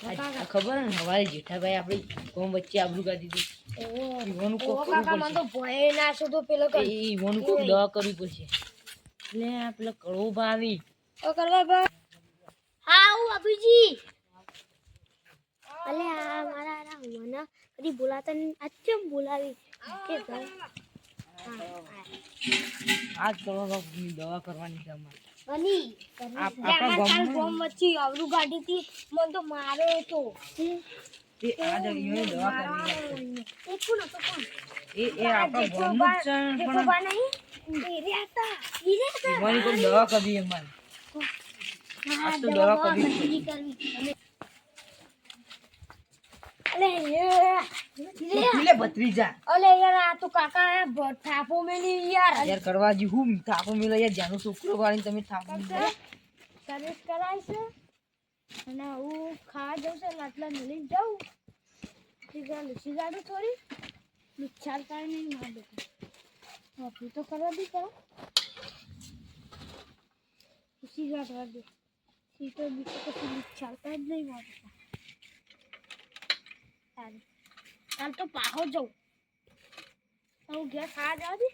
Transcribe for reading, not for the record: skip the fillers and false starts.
આ ખબર ને હવારે જેઠાભાઈ આપણી કોમ વચ્ચે આબરૂ કાઢી દીધી ઈવોનું કોક કાકા મને તો ભય ના છો તો પેલો ઈવોનું કોક દવા કરવી પડશે એટલે આ પેલો કળવો ભાવી ઓ કરવા બા હા હું અભિજી અલે આ મારા મને કદી બોલાતા આજ કેમ બોલાવી કે ઘર આજ કળવાની દવા કરવાની છે અમારે બની આપણા ગામ વચ્ચે આવડું ગાડી થી મને તો માર્યો તો તે આજ ઈયોને દવા કરવી એ કોણ હતો કોણ એ આપણા ગામનું જ છે પણ બા નહીં ઈરે હતા ઈવાની કોઈ દવા કરવી અમારે આ તો દવા કરવી અલે ભત્રીજા અલે યાર આ તો કાકા થાપો મેલી યાર કરવાજી હું થાપો મેલો યાર જાનું છોકરો વાળીને તમે થાપો સર્વિસ કરાય છે અને હું ખાવા જાઉં છે લાટલા મેલી જાઉં લૂસી ગાડું થોડી લુચ્છાર કાંઈ નહીં માર દે નોકરી તો કરવા દી કરો લૂસી ગાડવા દે સીટો બીટો પછી લુચ્છારતા જ નહીં માર કાલ તો પાહો જાઉં હું ઘેર ખાવા જવા દે